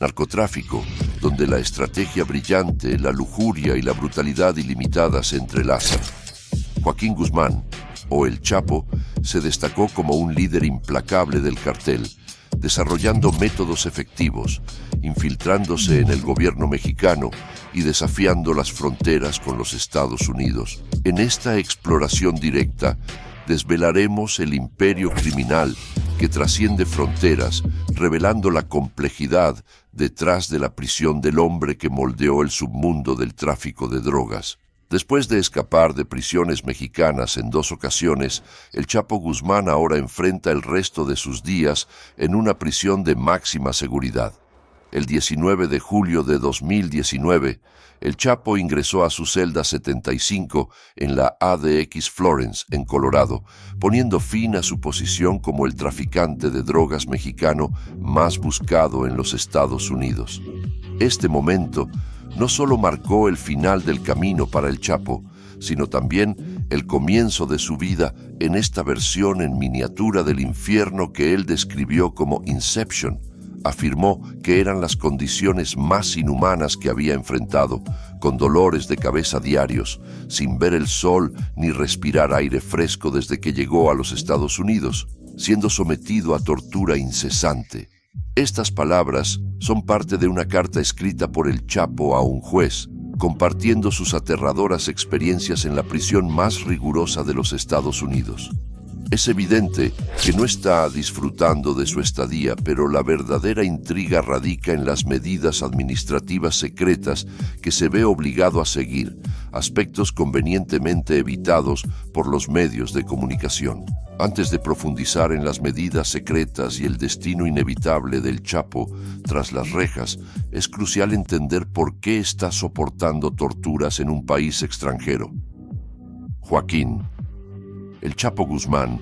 Narcotráfico, donde la estrategia brillante, la lujuria y la brutalidad ilimitada se entrelazan. Joaquín Guzmán, o El Chapo, se destacó como un líder implacable del cartel, desarrollando métodos efectivos, infiltrándose en el gobierno mexicano y desafiando las fronteras con los Estados Unidos. En esta exploración directa, desvelaremos el imperio criminal que trasciende fronteras, revelando la complejidad detrás de la prisión del hombre que moldeó el submundo del tráfico de drogas. Después de escapar de prisiones mexicanas en 2 ocasiones, el Chapo Guzmán ahora enfrenta el resto de sus días en una prisión de máxima seguridad. El 19 de julio de 2019, el Chapo ingresó a su celda 75 en la ADX Florence, en Colorado, poniendo fin a su posición como el traficante de drogas mexicano más buscado en los Estados Unidos. Este momento no solo marcó el final del camino para el Chapo, sino también el comienzo de su vida en esta versión en miniatura del infierno que él describió como Inception. Afirmó que eran las condiciones más inhumanas que había enfrentado, con dolores de cabeza diarios, sin ver el sol ni respirar aire fresco desde que llegó a los Estados Unidos, siendo sometido a tortura incesante. Estas palabras son parte de una carta escrita por el Chapo a un juez, compartiendo sus aterradoras experiencias en la prisión más rigurosa de los Estados Unidos. Es evidente que no está disfrutando de su estadía, pero la verdadera intriga radica en las medidas administrativas secretas que se ve obligado a seguir, aspectos convenientemente evitados por los medios de comunicación. Antes de profundizar en las medidas secretas y el destino inevitable del Chapo tras las rejas, es crucial entender por qué está soportando torturas en un país extranjero. Joaquín El Chapo Guzmán,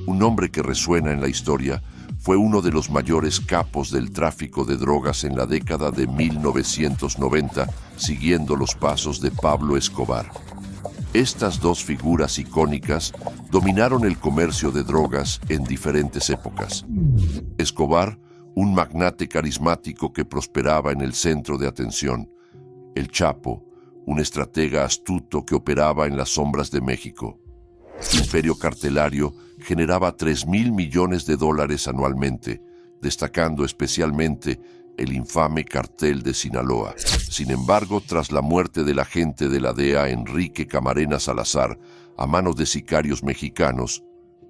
un nombre que resuena en la historia, fue uno de los mayores capos del tráfico de drogas en la década de 1990, siguiendo los pasos de Pablo Escobar. Estas 2 figuras icónicas dominaron el comercio de drogas en diferentes épocas. Escobar, un magnate carismático que prosperaba en el centro de atención. El Chapo, un estratega astuto que operaba en las sombras de México. Imperio cartelario generaba $3.000 millones anualmente, destacando especialmente el infame cartel de Sinaloa. Sin embargo, tras la muerte del agente de la DEA Enrique Camarena Salazar a manos de sicarios mexicanos,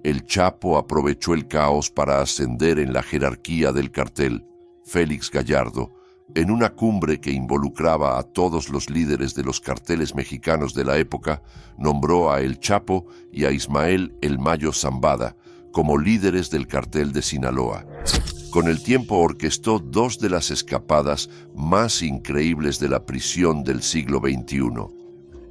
el Chapo aprovechó el caos para ascender en la jerarquía del cartel. Félix Gallardo, en una cumbre que involucraba a todos los líderes de los carteles mexicanos de la época, nombró a El Chapo y a Ismael El Mayo Zambada como líderes del cartel de Sinaloa. Con el tiempo orquestó 2 de las escapadas más increíbles de la prisión del siglo XXI.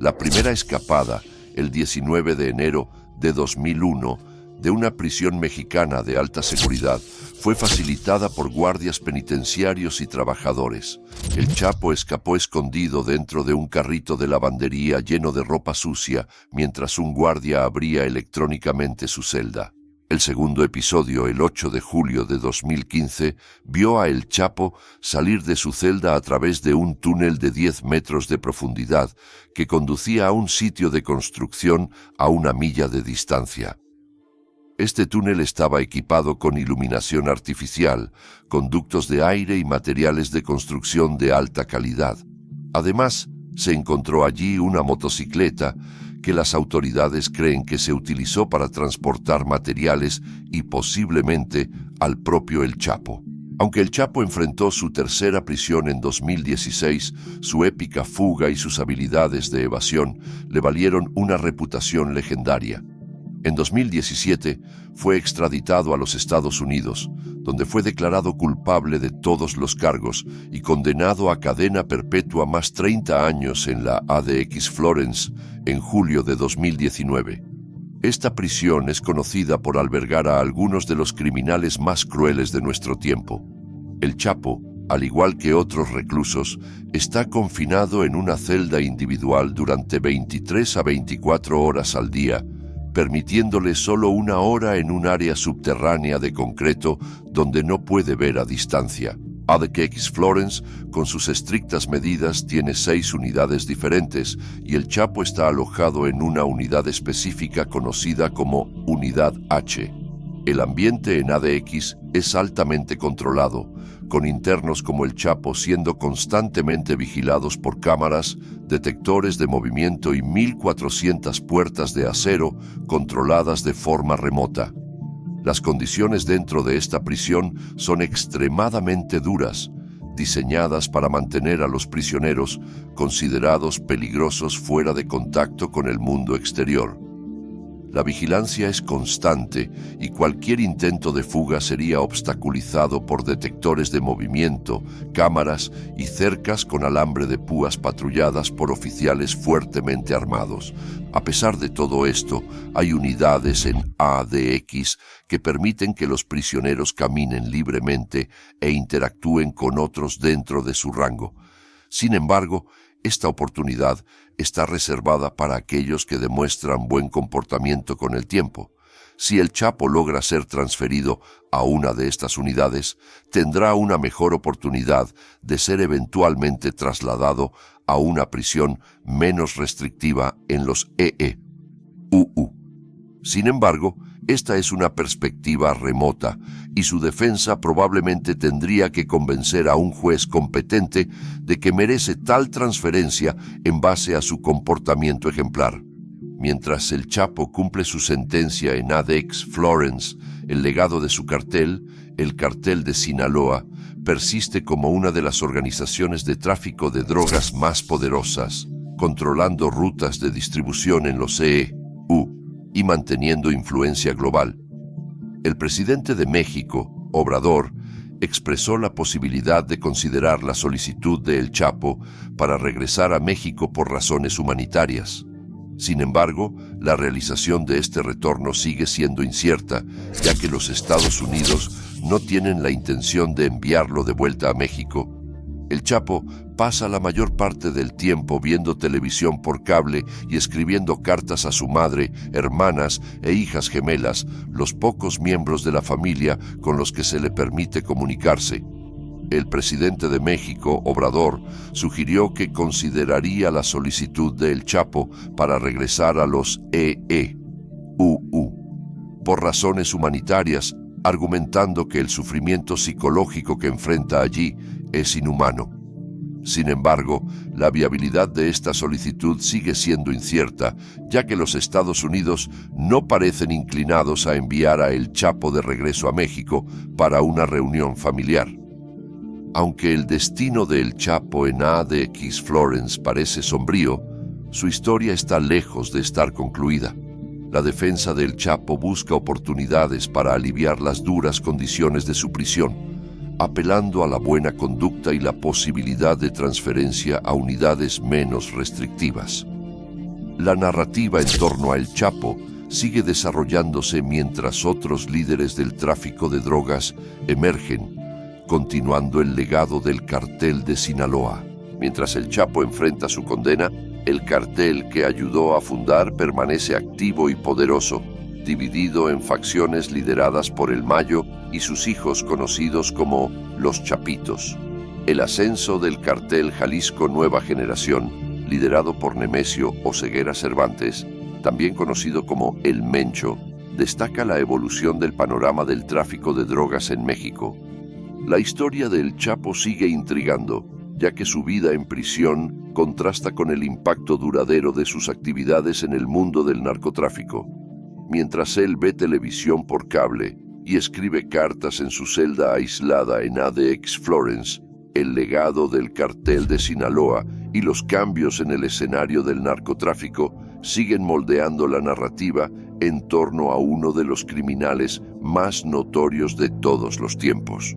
La primera escapada, el 19 de enero de 2001, de una prisión mexicana de alta seguridad, fue facilitada por guardias penitenciarios y trabajadores. El Chapo escapó escondido dentro de un carrito de lavandería lleno de ropa sucia, mientras un guardia abría electrónicamente su celda. El segundo episodio, el 8 de julio de 2015, vio a El Chapo salir de su celda a través de un túnel de 10 metros de profundidad que conducía a un sitio de construcción a 1 milla de distancia. Este túnel estaba equipado con iluminación artificial, conductos de aire y materiales de construcción de alta calidad. Además, se encontró allí una motocicleta que las autoridades creen que se utilizó para transportar materiales y posiblemente al propio El Chapo. Aunque El Chapo enfrentó su tercera prisión en 2016, su épica fuga y sus habilidades de evasión le valieron una reputación legendaria. En 2017 fue extraditado a los Estados Unidos, donde fue declarado culpable de todos los cargos y condenado a cadena perpetua más 30 años en la ADX Florence en julio de 2019. Esta prisión es conocida por albergar a algunos de los criminales más crueles de nuestro tiempo. El Chapo, al igual que otros reclusos, está confinado en una celda individual durante 23 a 24 horas al día, permitiéndole solo 1 hora en un área subterránea de concreto donde no puede ver a distancia. ADX Florence, con sus estrictas medidas, tiene 6 unidades diferentes y el Chapo está alojado en una unidad específica conocida como Unidad H. El ambiente en ADX es altamente controlado, con internos como el Chapo siendo constantemente vigilados por cámaras, detectores de movimiento y 1.400 puertas de acero controladas de forma remota. Las condiciones dentro de esta prisión son extremadamente duras, diseñadas para mantener a los prisioneros considerados peligrosos fuera de contacto con el mundo exterior. La vigilancia es constante y cualquier intento de fuga sería obstaculizado por detectores de movimiento, cámaras y cercas con alambre de púas patrulladas por oficiales fuertemente armados. A pesar de todo esto, hay unidades en ADX que permiten que los prisioneros caminen libremente e interactúen con otros dentro de su rango. Sin embargo, esta oportunidad está reservada para aquellos que demuestran buen comportamiento con el tiempo. Si el Chapo logra ser transferido a una de estas unidades, tendrá una mejor oportunidad de ser eventualmente trasladado a una prisión menos restrictiva en los EEUU. Sin embargo, esta es una perspectiva remota y su defensa probablemente tendría que convencer a un juez competente de que merece tal transferencia en base a su comportamiento ejemplar. Mientras el Chapo cumple su sentencia en ADX Florence, el legado de su cartel, el cartel de Sinaloa, persiste como una de las organizaciones de tráfico de drogas más poderosas, controlando rutas de distribución en los EEU y manteniendo influencia global. El presidente de México, Obrador, expresó la posibilidad de considerar la solicitud de El Chapo para regresar a México por razones humanitarias. Sin embargo, la realización de este retorno sigue siendo incierta, ya que los Estados Unidos no tienen la intención de enviarlo de vuelta a México. El Chapo pasa la mayor parte del tiempo viendo televisión por cable y escribiendo cartas a su madre, hermanas e hijas gemelas, los pocos miembros de la familia con los que se le permite comunicarse. El presidente de México, Obrador, sugirió que consideraría la solicitud de El Chapo para regresar a los EEUU por razones humanitarias, argumentando que el sufrimiento psicológico que enfrenta allí es inhumano. Sin embargo, la viabilidad de esta solicitud sigue siendo incierta, ya que los Estados Unidos no parecen inclinados a enviar a El Chapo de regreso a México para una reunión familiar. Aunque el destino de El Chapo en ADX Florence parece sombrío, su historia está lejos de estar concluida. La defensa del Chapo busca oportunidades para aliviar las duras condiciones de su prisión, apelando a la buena conducta y la posibilidad de transferencia a unidades menos restrictivas. La narrativa en torno a El Chapo sigue desarrollándose mientras otros líderes del tráfico de drogas emergen, continuando el legado del cartel de Sinaloa. Mientras El Chapo enfrenta su condena, el cartel que ayudó a fundar permanece activo y poderoso, dividido en facciones lideradas por el Mayo y sus hijos conocidos como los Chapitos. El ascenso del cartel Jalisco Nueva Generación, liderado por Nemesio Oseguera Cervantes, también conocido como El Mencho, destaca la evolución del panorama del tráfico de drogas en México. La historia del Chapo sigue intrigando, ya que su vida en prisión contrasta con el impacto duradero de sus actividades en el mundo del narcotráfico. Mientras él ve televisión por cable y escribe cartas en su celda aislada en ADX Florence, el legado del cartel de Sinaloa y los cambios en el escenario del narcotráfico siguen moldeando la narrativa en torno a uno de los criminales más notorios de todos los tiempos.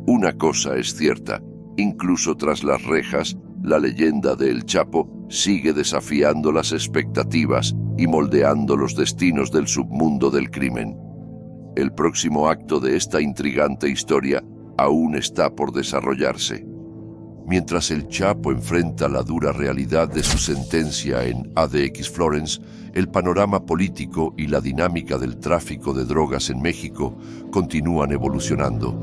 Una cosa es cierta, incluso tras las rejas, la leyenda de El Chapo sigue desafiando las expectativas y moldeando los destinos del submundo del crimen. El próximo acto de esta intrigante historia aún está por desarrollarse. Mientras El Chapo enfrenta la dura realidad de su sentencia en ADX Florence, el panorama político y la dinámica del tráfico de drogas en México continúan evolucionando.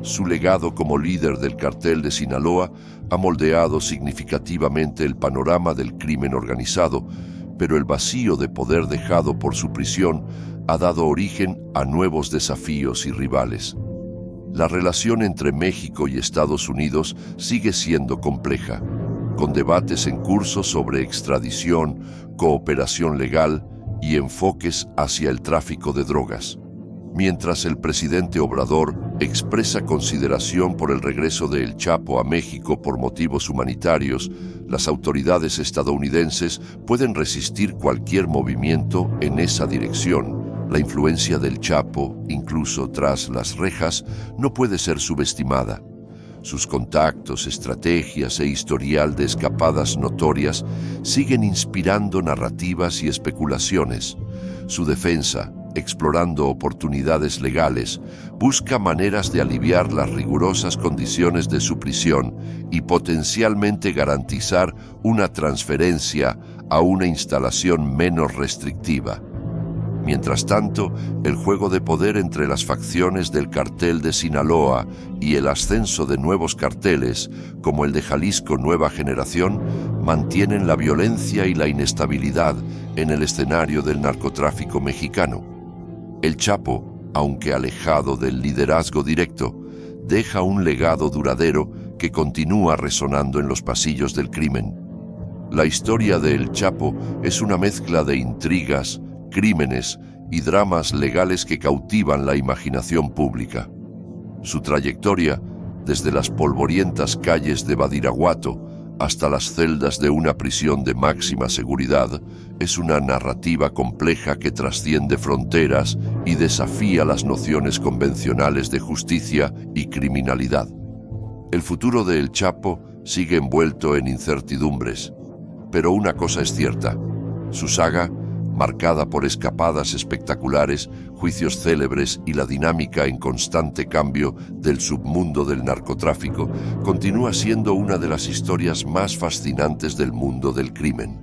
Su legado como líder del cartel de Sinaloa ha moldeado significativamente el panorama del crimen organizado, pero el vacío de poder dejado por su prisión ha dado origen a nuevos desafíos y rivales. La relación entre México y Estados Unidos sigue siendo compleja, con debates en curso sobre extradición, cooperación legal y enfoques hacia el tráfico de drogas. Mientras el presidente Obrador expresa consideración por el regreso de El Chapo a México por motivos humanitarios, las autoridades estadounidenses pueden resistir cualquier movimiento en esa dirección. La influencia del Chapo, incluso tras las rejas, no puede ser subestimada. Sus contactos, estrategias e historial de escapadas notorias siguen inspirando narrativas y especulaciones. Su defensa, explorando oportunidades legales, busca maneras de aliviar las rigurosas condiciones de su prisión y potencialmente garantizar una transferencia a una instalación menos restrictiva. Mientras tanto, el juego de poder entre las facciones del cartel de Sinaloa y el ascenso de nuevos carteles, como el de Jalisco Nueva Generación, mantienen la violencia y la inestabilidad en el escenario del narcotráfico mexicano. El Chapo, aunque alejado del liderazgo directo, deja un legado duradero que continúa resonando en los pasillos del crimen. La historia de El Chapo es una mezcla de intrigas, crímenes y dramas legales que cautivan la imaginación pública. Su trayectoria, desde las polvorientas calles de Badiraguato hasta las celdas de una prisión de máxima seguridad, es una narrativa compleja que trasciende fronteras y desafía las nociones convencionales de justicia y criminalidad. El futuro de El Chapo sigue envuelto en incertidumbres, pero una cosa es cierta: su saga, marcada por escapadas espectaculares, juicios célebres y la dinámica en constante cambio del submundo del narcotráfico, continúa siendo una de las historias más fascinantes del mundo del crimen.